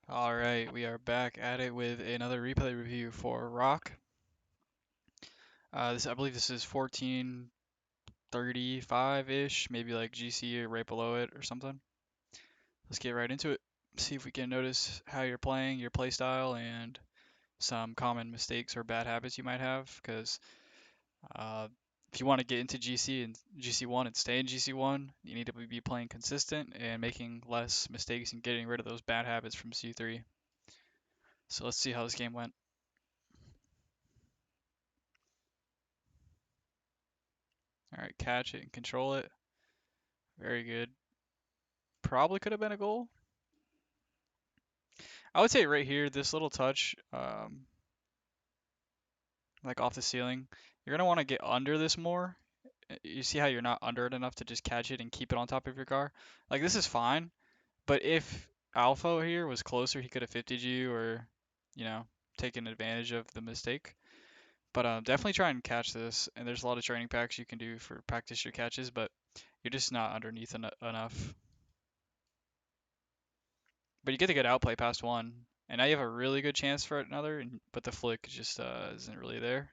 All right, we are back at it with another replay review for Rock. I believe this is 1435-ish, maybe like GC or right below it or something. Let's get right into it. See if we can notice how you're playing, your play style, and some common mistakes or bad habits you might have. Because uh, if you want to get into GC and GC1 and stay in GC1, you need to be playing consistent and making less mistakes and getting rid of those bad habits from C3. So let's see how this game went. All right, catch it and control it. Very good. Probably could have been a goal. I would say right here, this little touch, like off the ceiling, you're gonna want to get under this more. You see how you're not under it enough to just catch it and keep it on top of your car? Like this is fine, but if Alpha here was closer, he could have 50'd you or, you know, taken advantage of the mistake. But definitely try and catch this. And there's a lot of training packs you can do for practice your catches, but you're just not underneath enough. But you get a good outplay past one, and now you have a really good chance for another, but the flick just isn't really there.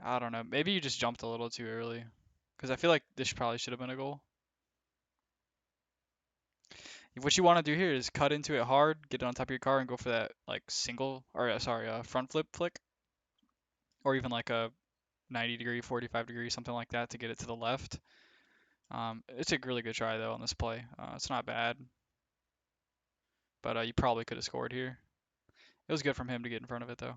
I don't know. Maybe you just jumped a little too early, because I feel like this probably should have been a goal. What you want to do here is cut into it hard, get it on top of your car, and go for that like single or sorry, front flip flick, or even like a 90 degree, 45 degree, something like that to get it to the left. It's a really good try though on this play. It's not bad, but you probably could have scored here. It was good from him to get in front of it though.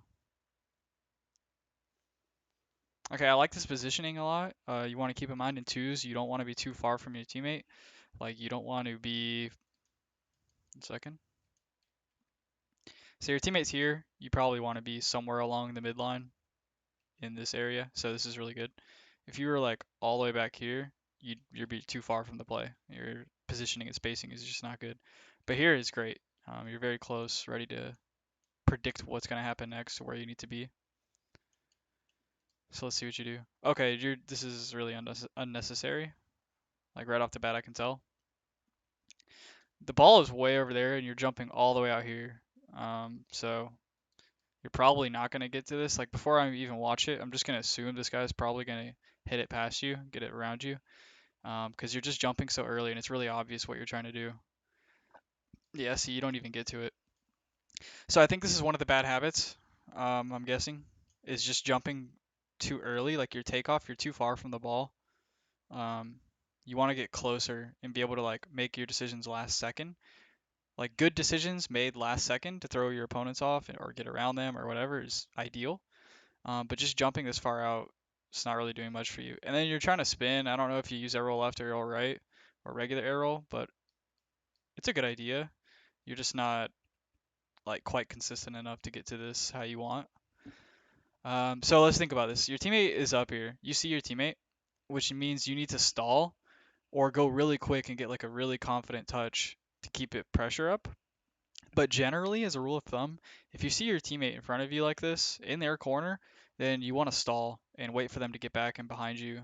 Okay, I like this positioning a lot. You want to keep in mind in twos, you don't want to be too far from your teammate. Like you don't want to be. 1 second. So your teammate's here. You probably want to be somewhere along the midline in this area. So this is really good. If you were like all the way back here, you'd be too far from the play. Your positioning and spacing is just not good. But here is great. You're very close, ready to predict what's going to happen next, where you need to be. So let's see what you do. Okay, this is really unnecessary. Like right off the bat, I can tell. The ball is way over there, and you're jumping all the way out here. So you're probably not going to get to this. Like before I even watch it, I'm just going to assume this guy's probably going to hit it past you, get it around you, because you're just jumping so early, and it's really obvious what you're trying to do. Yeah, see, you don't even get to it. So I think this is one of the bad habits. I'm guessing is just jumping too early, like your takeoff. You're too far from the ball. Um, you want to get closer and be able to like make your decisions last second. Like good decisions made last second to throw your opponents off or get around them or whatever is ideal. But just jumping this far out, it's not really doing much for you. And then you're trying to spin. I don't know if you use arrow left or arrow right or regular arrow, but it's a good idea. You're just not like quite consistent enough to get to this how you want. So let's think about this. Your teammate is up here. You see your teammate, which means you need to stall or go really quick and get like a really confident touch to keep it pressure up. But generally, as a rule of thumb, if you see your teammate in front of you like this in their corner, then you want to stall and wait for them to get back and behind you.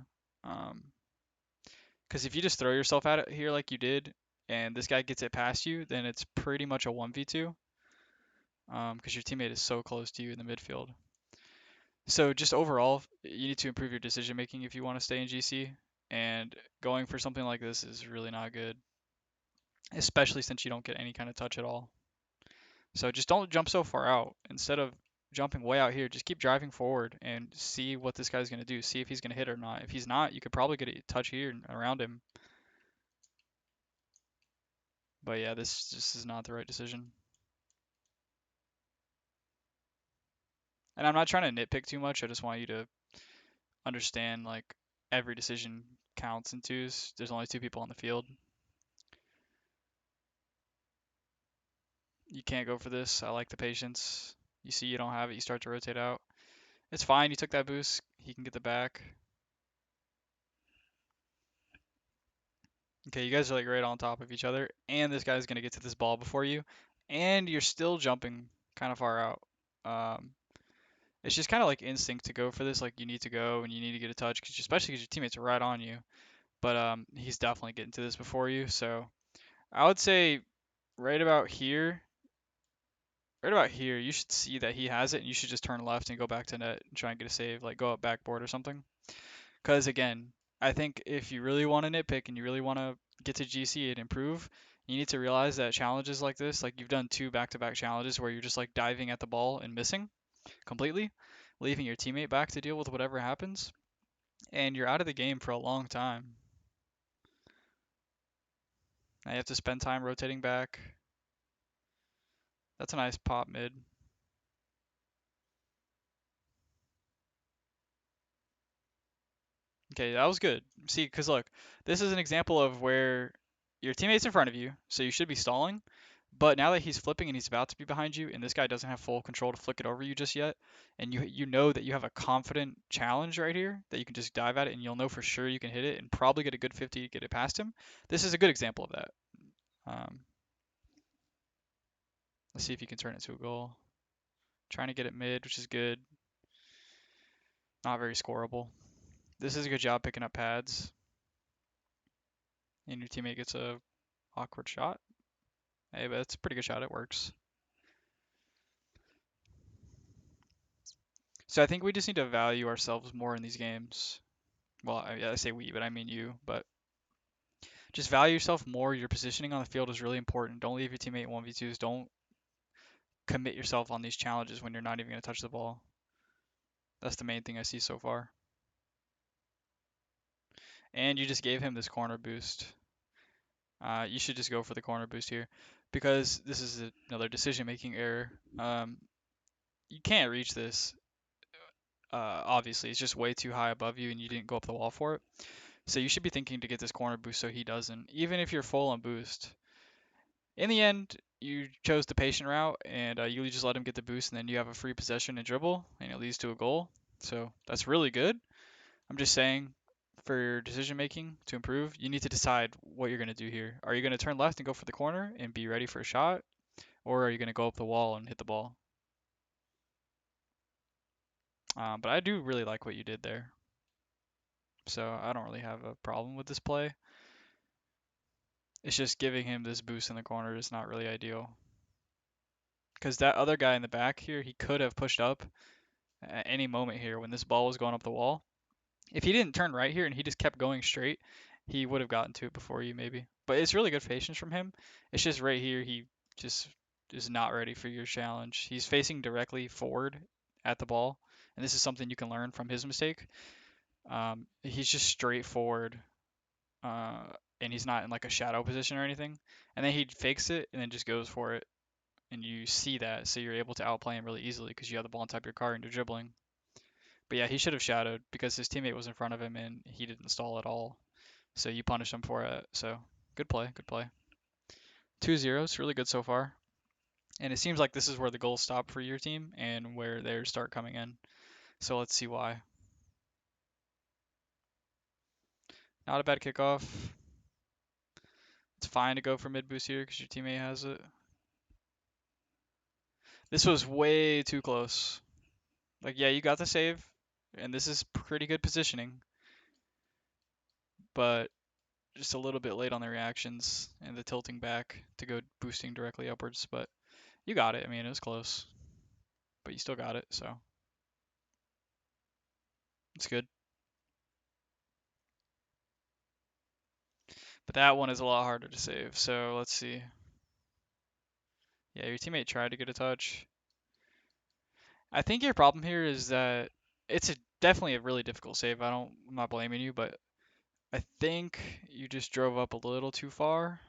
Because if you just throw yourself at it here like you did, and this guy gets it past you, then it's pretty much a 1v2. Because your teammate is so close to you in the midfield. So just overall, you need to improve your decision making if you want to stay in GC. And going for something like this is really not good, especially since you don't get any kind of touch at all. So just don't jump so far out. Instead of jumping way out here, just keep driving forward and see what this guy's going to do. See if he's going to hit or not. If he's not, you could probably get a touch here and around him. But yeah, this just is not the right decision. And I'm not trying to nitpick too much. I just want you to understand like every decision counts in twos. There's only two people on the field. You can't go for this. I like the patience. You see you don't have it, you start to rotate out. It's fine. You took that boost. He can get the back. Okay, you guys are like right on top of each other, and this guy's gonna get to this ball before you, and you're still jumping kind of far out. Um, It's just kind of like instinct to go for this. Like you need to go and you need to get a touch, cause especially because your teammates are right on you. But he's definitely getting to this before you. So I would say right about here, right about here, you should see that he has it, and you should just turn left and go back to net and try and get a save, like go up backboard or something. Because again, I think if you really want to nitpick and you really want to get to GC and improve, you need to realize that challenges like this, like you've done two back-to-back challenges where you're just like diving at the ball and missing completely, leaving your teammate back to deal with whatever happens, and you're out of the game for a long time. Now you have to spend time rotating back. That's a nice pop mid. Okay, that was good. See, because look, this is an example of where your teammate's in front of you, so you should be stalling. But now that he's flipping and he's about to be behind you, and this guy doesn't have full control to flick it over you just yet, and you know that you have a confident challenge right here that you can just dive at it, and you'll know for sure you can hit it and probably get a good 50 to get it past him. This is a good example of that. Um, let's see if you can turn it to a goal. Trying to get it mid, which is good. Not very scoreable. This is a good job picking up pads, and your teammate gets a awkward shot. Hey, but it's a pretty good shot. It works. So I think we just need to value ourselves more in these games. Well, I say we, but I mean you. But just value yourself more. Your positioning on the field is really important. Don't leave your teammate in 1v2s. Don't commit yourself on these challenges when you're not even going to touch the ball. That's the main thing I see so far. And you just gave him this corner boost. You should just go for the corner boost here because this is another decision-making error. You can't reach this. Obviously, it's just way too high above you, and you didn't go up the wall for it. So you should be thinking to get this corner boost so he doesn't, even if you're full on boost. In the end, you chose the patient route, and you just let him get the boost, and then you have a free possession and dribble, and it leads to a goal. So that's really good. I'm just saying, for your decision making to improve, you need to decide what you're going to do here. Are you going to turn left and go for the corner and be ready for a shot, or are you going to go up the wall and hit the ball? But I do really like what you did there. So I don't really have a problem with this play. It's just giving him this boost in the corner is not really ideal. Because that other guy in the back here, he could have pushed up at any moment here when this ball was going up the wall. If he didn't turn right here and he just kept going straight, he would have gotten to it before you maybe. But it's really good patience from him. It's just right here he just is not ready for your challenge. He's facing directly forward at the ball, and this is something you can learn from his mistake. He's just straight forward, uh, and he's not in like a shadow position or anything. And then he fakes it and then just goes for it, and you see that, so you're able to outplay him really easily because you have the ball on top of your car and you're dribbling. But yeah, he should have shadowed because his teammate was in front of him and he didn't stall at all. So you punished him for it. So good play, good play. 2-0, it's really good so far. And it seems like this is where the goals stop for your team and where theirs start coming in. So let's see why. Not a bad kickoff. It's fine to go for mid boost here because your teammate has it. This was way too close. Like, yeah, you got the save, and this is pretty good positioning, but just a little bit late on the reactions and the tilting back to go boosting directly upwards. But you got it. I mean, it was close, but you still got it, so it's good. But that one is a lot harder to save. So let's see. Yeah, your teammate tried to get a touch. I think your problem here is that it's definitely a really difficult save. I'm not blaming you, but I think you just drove up a little too far.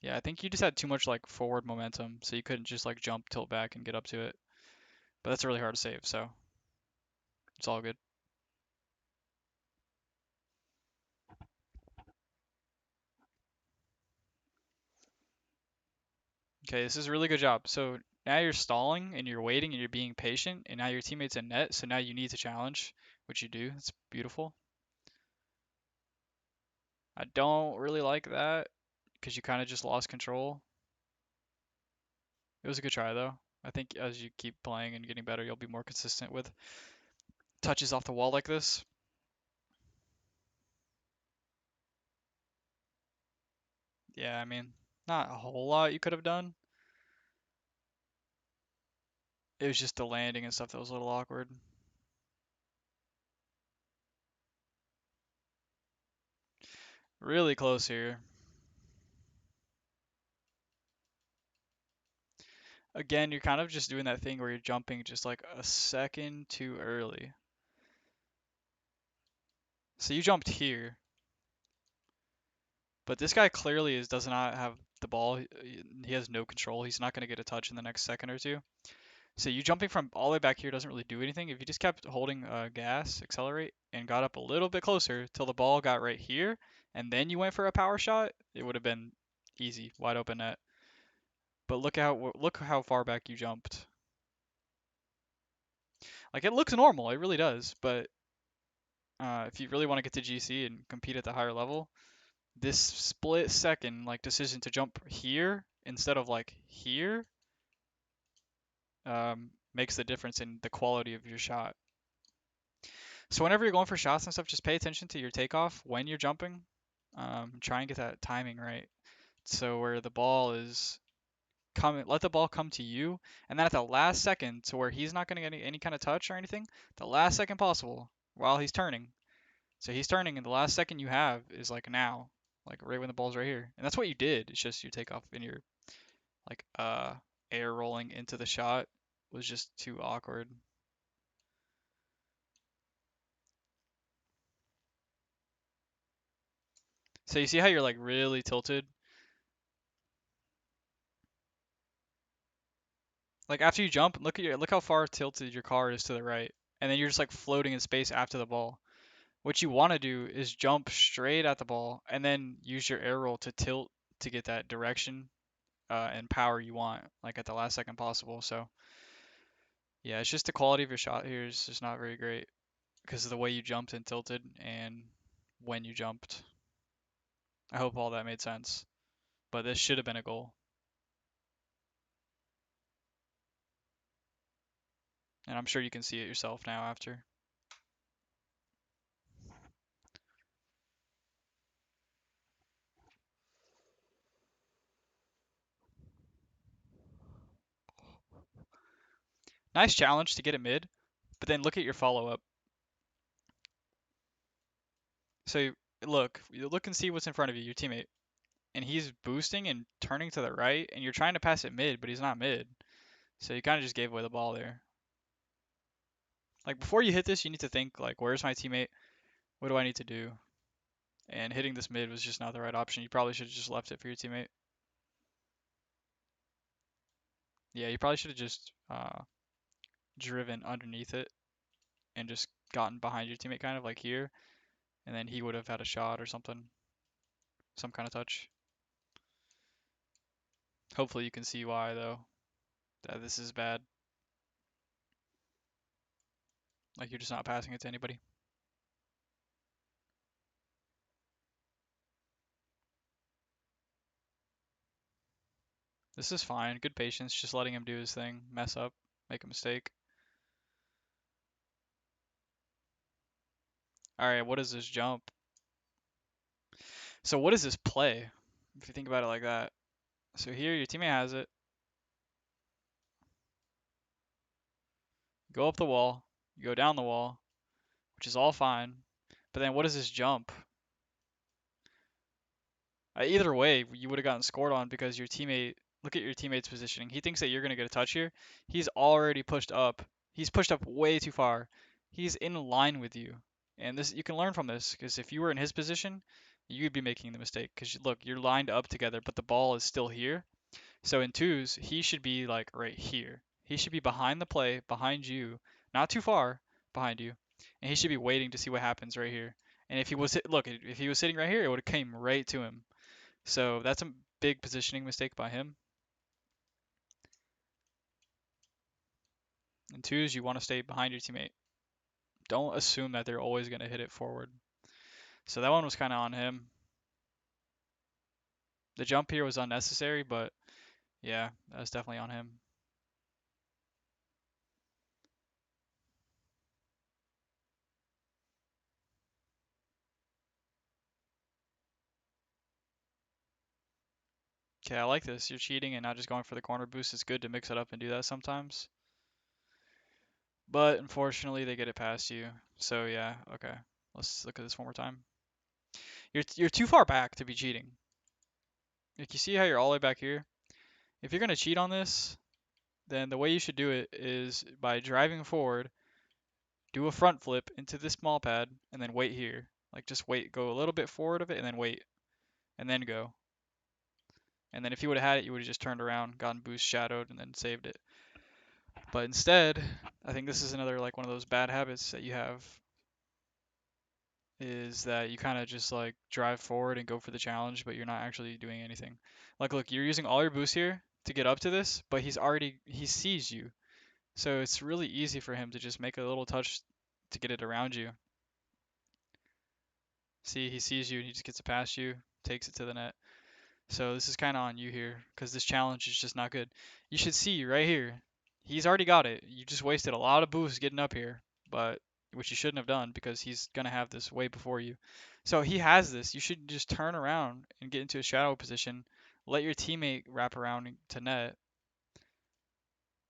Yeah, I think you just had too much like forward momentum, so you couldn't just like jump, tilt back, and get up to it. But that's really hard to save, so it's all good. Okay, this is a really good job. So now you're stalling and you're waiting and you're being patient, and now your teammate's in net, so now you need to challenge, which you do. It's beautiful. I don't really like that. because you kind of just lost control. It was a good try though. I think as you keep playing and getting better, you'll be more consistent with touches off the wall like this. Yeah, I mean, not a whole lot you could have done. It was just the landing and stuff that was a little awkward. Really close here. Again, you're kind of just doing that thing where you're jumping just like a second too early. So you jumped here, but this guy clearly does not have the ball. He has no control. He's not going to get a touch in the next second or two. So you jumping from all the way back here doesn't really do anything. If you just kept holding gas, accelerate, and got up a little bit closer till the ball got right here, and then you went for a power shot, it would have been easy, wide open net. But look how far back you jumped. Like it looks normal, it really does. But if you really want to get to GC and compete at the higher level, this split second like decision to jump here instead of like here makes the difference in the quality of your shot. So whenever you're going for shots and stuff, just pay attention to your takeoff when you're jumping. Try and get that timing right. So where the ball is coming, let the ball come to you, and then at the last second, to where he's not going to get any kind of touch or anything, the last second possible while he's turning. So he's turning, and the last second you have is like now, like right when the ball's right here, and that's what you did. It's just your takeoff and your like air rolling into the shot was just too awkward. So you see how you're like really tilted? Like after you jump, look how far tilted your car is to the right, and then you're just like floating in space after the ball. What you want to do is jump straight at the ball and then use your air roll to tilt to get that direction and power you want, like at the last second possible. So yeah, it's just the quality of your shot here is just not very great because of the way you jumped and tilted and when you jumped. I hope all that made sense, but this should have been a goal, and I'm sure you can see it yourself now after. Nice challenge to get it mid, but then look at your follow up. So you look and see what's in front of you, your teammate, and he's boosting and turning to the right, and you're trying to pass it mid, but he's not mid. So you kind of just gave away the ball there. Like before you hit this, you need to think like, where's my teammate? What do I need to do? And hitting this mid was just not the right option. You probably should have just left it for your teammate. Yeah, you probably should have just driven underneath it and just gotten behind your teammate kind of like here, and then he would have had a shot or something, some kind of touch. Hopefully you can see why though, that this is bad. Like you're just not passing it to anybody. This is fine. Good patience, just letting him do his thing, mess up, make a mistake. Alright, what is this jump? So what is this play? If you think about it like that. So here your teammate has it. Go up the wall, you go down the wall, which is all fine. But then what is this jump? Either way, you would have gotten scored on because your teammate, look at your teammate's positioning. He thinks that you're going to get a touch here. He's already pushed up. He's pushed up way too far. He's in line with you. And this you can learn from this because if you were in his position, you'd be making the mistake because look, you're lined up together, but the ball is still here. So in twos, he should be like right here. He should be behind the play, behind you, not too far behind you, and he should be waiting to see what happens right here. And if he was look, if he was sitting right here, it would have came right to him. So that's a big positioning mistake by him. In twos, you want to stay behind your teammate. Don't assume that they're always going to hit it forward. So that one was kind of on him. The jump here was unnecessary, but yeah, that was definitely on him. Okay, I like this. You're cheating and not just going for the corner boost. It's good to mix it up and do that sometimes. But unfortunately, they get it past you. So yeah, okay. Let's look at this one more time. You're too far back to be cheating. Like you see how you're all the way back here? If you're gonna cheat on this, then the way you should do it is by driving forward, do a front flip into this small pad, and then wait here. Like just wait, go a little bit forward of it, and then wait, and then go. And then if you would have had it, you would have just turned around, gotten boost shadowed, and then saved it. But instead, I think this is another like one of those bad habits that you have is that you kind of just like drive forward and go for the challenge, but you're not actually doing anything. Like, look, you're using all your boost here to get up to this, but he sees you. So it's really easy for him to just make a little touch to get it around you. See, he sees you and he just gets it past you, takes it to the net. So this is kind of on you here because this challenge is just not good. You should see right here. He's already got it. You just wasted a lot of boost getting up here, but which you shouldn't have done because he's gonna have this way before you. So he has this. You should just turn around and get into a shadow position. Let your teammate wrap around to net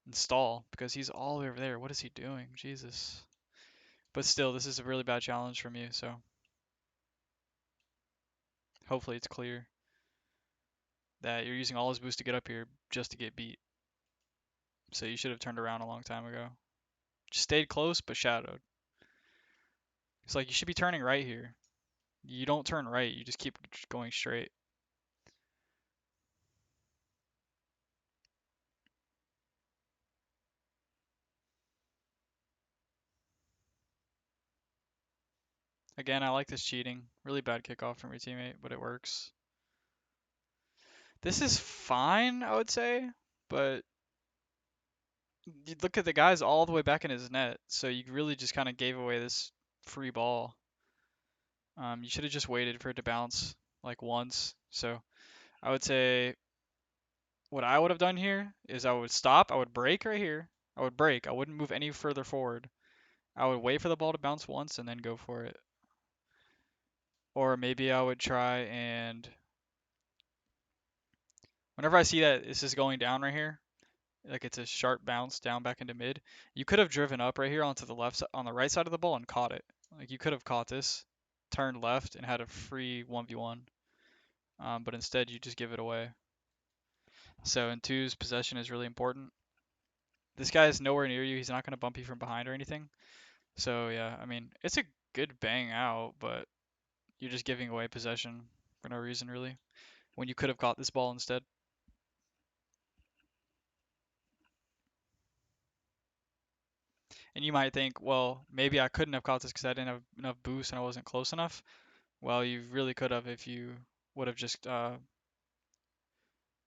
and stall because he's all the way over there. What is he doing? Jesus. But still, this is a really bad challenge from you. So hopefully it's clear that you're using all his boost to get up here just to get beat. So you should have turned around a long time ago. Just stayed close but shadowed. It's like you should be turning right here. You don't turn right, you just keep going straight. Again, I like this cheating. Really bad kickoff from your teammate, but it works. This is fine, I would say, but you look at the guys all the way back in his net, so you really just kind of gave away this free ball. You should have just waited for it to bounce like once. So I would say what I would have done here is I would stop, I would break right here. I would break. I wouldn't move any further forward. I would wait for the ball to bounce once and then go for it. Or maybe I would try and whenever I see that this is going down right here, like it's a sharp bounce down back into mid, you could have driven up right here onto the left on the right side of the ball and caught it. Like you could have caught this, turned left and had a free 1v1. But instead you just give it away. So in twos, possession is really important. This guy is nowhere near you. He's not going to bump you from behind or anything. So yeah, I mean, it's a good bang out, but you're just giving away possession for no reason really. When you could have caught this ball instead. And you might think, well, maybe I couldn't have caught this because I didn't have enough boost and I wasn't close enough. Well, you really could have if you would have just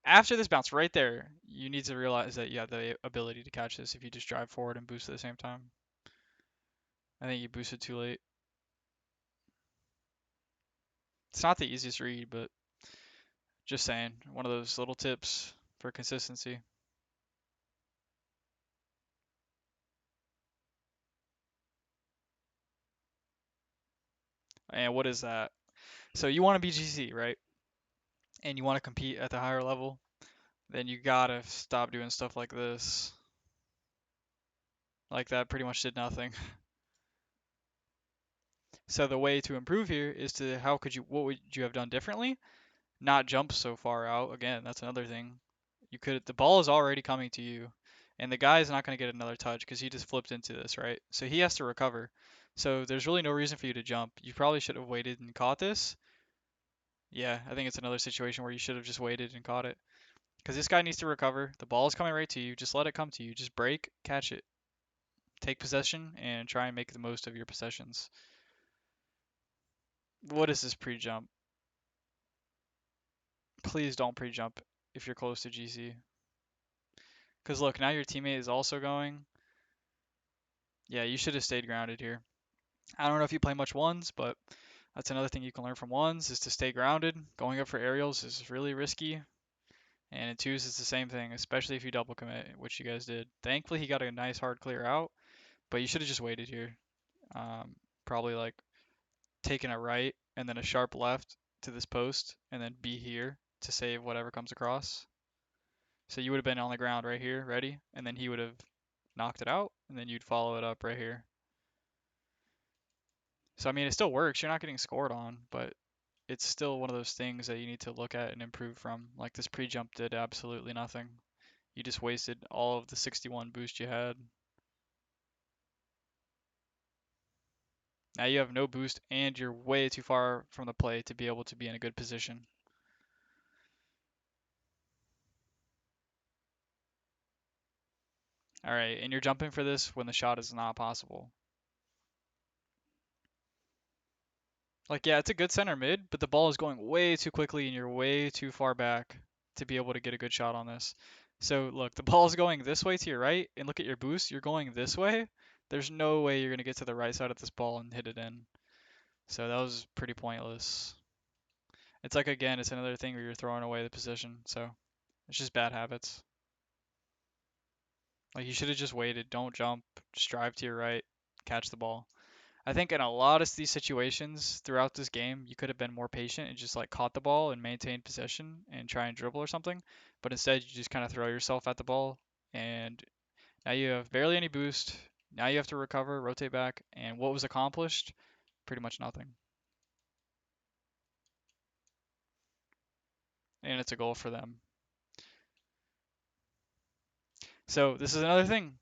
after this bounce right there, you need to realize that you have the ability to catch this if you just drive forward and boost at the same time. I think you boosted too late. It's not the easiest read, but just saying, one of those little tips for consistency. And what is that? So you want to be GC, right? And you want to compete at the higher level, then you gotta stop doing stuff like this. Like that pretty much did nothing. So the way to improve here is to what would you have done differently? Not jump so far out. Again, that's another thing. The ball is already coming to you, and the guy is not going to get another touch because he just flipped into this, right? So he has to recover. So there's really no reason for you to jump. You probably should have waited and caught this. Yeah, I think it's another situation where you should have just waited and caught it. Because this guy needs to recover. The ball is coming right to you. Just let it come to you. Just break, catch it, take possession, and try and make the most of your possessions. What is this pre-jump? Please don't pre-jump if you're close to GC. Because look, now your teammate is also going. Yeah, you should have stayed grounded here. I don't know if you play much ones, but That's another thing you can learn from ones is to stay grounded. Going up for aerials is really risky. And in twos, it's the same thing, especially if you double commit, which you guys did. Thankfully, he got a nice hard clear out, but you should have just waited here. Probably like taking a right and then a sharp left to this post, and then be here to save whatever comes across. So you would have been on the ground right here, ready, and then he would have knocked it out, and then you'd follow it up right here. So I mean, it still works. You're not getting scored on, but it's still one of those things that you need to look at and improve from. Like this pre-jump did absolutely nothing. You just wasted all of the 61 boost you had. Now you have no boost and you're way too far from the play to be able to be in a good position. All right, and you're jumping for this when the shot is not possible. Like, yeah, it's a good center mid, but the ball is going way too quickly and you're way too far back to be able to get a good shot on this. So look, the ball is going this way to your right, and look at your boost. You're going this way. There's no way you're gonna get to the right side of this ball and hit it in. So that was pretty pointless. It's like again, it's another thing where you're throwing away the position. So it's just bad habits. Like you should have just waited. Don't jump. Just drive to your right, catch the ball. I think in a lot of these situations throughout this game, you could have been more patient and just like caught the ball and maintained possession and try and dribble or something. But instead, you just kind of throw yourself at the ball, and now you have barely any boost. Now you have to recover, rotate back, and what was accomplished? Pretty much nothing. And it's a goal for them. So this is another thing,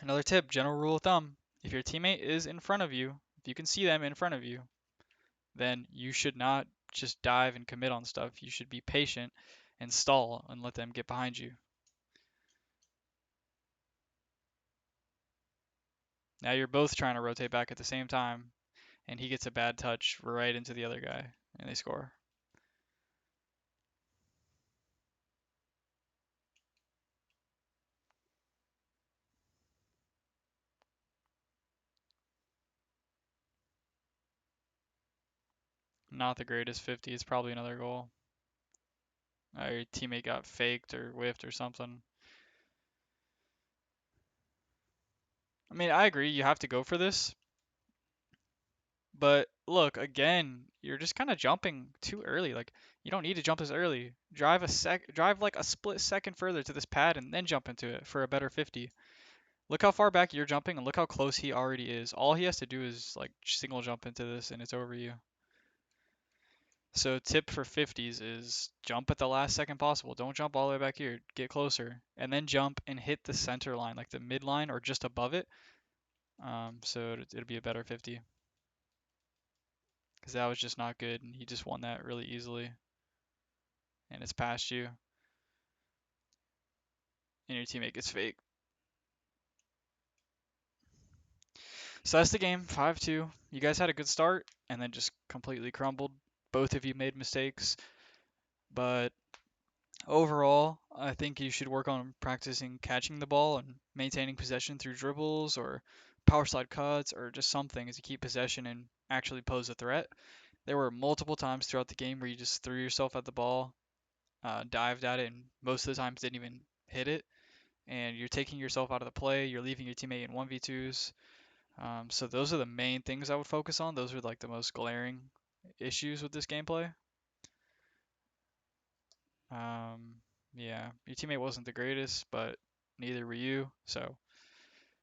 another tip, general rule of thumb. If your teammate is in front of you, if you can see them in front of you, then you should not just dive and commit on stuff. You should be patient and stall and let them get behind you. Now you're both trying to rotate back at the same time, and he gets a bad touch right into the other guy, and they score. Not the greatest 50. It's probably another goal. Your teammate got faked or whiffed or something. I mean, I agree. You have to go for this. But look, again, you're just kind of jumping too early. Like you don't need to jump this early. Drive like a split second further to this pad and then jump into it for a better 50. Look how far back you're jumping and look how close he already is. All he has to do is like single jump into this and it's over you. So tip for 50s is jump at the last second possible. Don't jump all the way back here. Get closer and then jump and hit the center line, like the mid line or just above it. So it'll be a better 50 because that was just not good and he just won that really easily. And it's past you and your teammate gets fake. So that's the game, 5-2. You guys had a good start and then just completely crumbled. Both of you made mistakes, but overall, I think you should work on practicing catching the ball and maintaining possession through dribbles or power slide cuts or just something as you keep possession and actually pose a threat. There were multiple times throughout the game where you just threw yourself at the ball, dived at it, and most of the times didn't even hit it. And you're taking yourself out of the play. You're leaving your teammate in 1v2s. So those are the main things I would focus on. Those are like the most glaring issues with this gameplay. Um, yeah, your teammate wasn't the greatest, but neither were you. So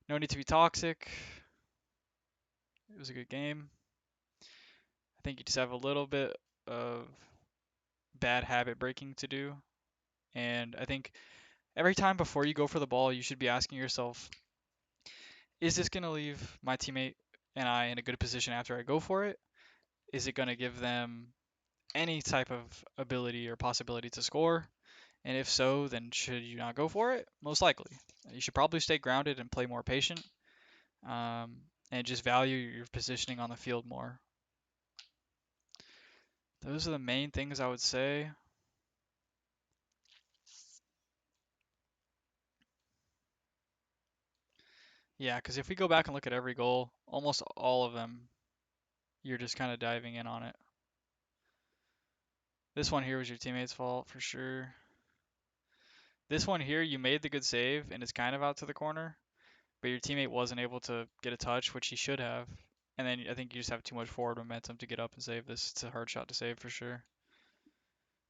no need to be toxic. It was a good game. I think you just have a little bit of bad habit breaking to do. And I think every time before you go for the ball, you should be asking yourself, is this going to leave my teammate and I in a good position after I go for it? Is it going to give them any type of ability or possibility to score? And if so, then should you not go for it? Most likely. You should probably stay grounded and play more patient, and just value your positioning on the field more. Those are the main things I would say. Yeah, because if we go back and look at every goal, almost all of them you're just kind of diving in on it. This one here was your teammate's fault for sure. This one here, you made the good save and it's kind of out to the corner, but your teammate wasn't able to get a touch, which he should have. And then I think you just have too much forward momentum to get up and save this. It's a hard shot to save for sure.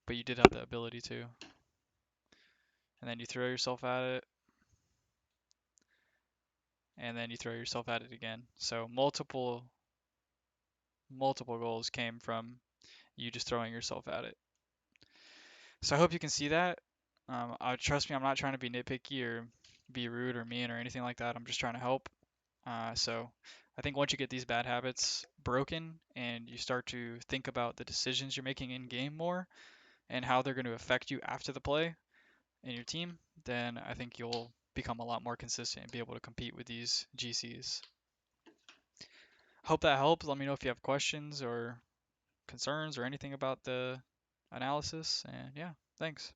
But you did have the ability to. And then you throw yourself at it. And then you throw yourself at it again. So multiple goals came from you just throwing yourself at it. So I hope you can see that. Trust me, I'm not trying to be nitpicky or be rude or mean or anything like that. I'm just trying to help. So I think once you get these bad habits broken and you start to think about the decisions you're making in game more and how they're going to affect you after the play in your team, then I think you'll become a lot more consistent and be able to compete with these GCs. Hope that helps. Let me know if you have questions or concerns or anything about the analysis. And yeah, thanks.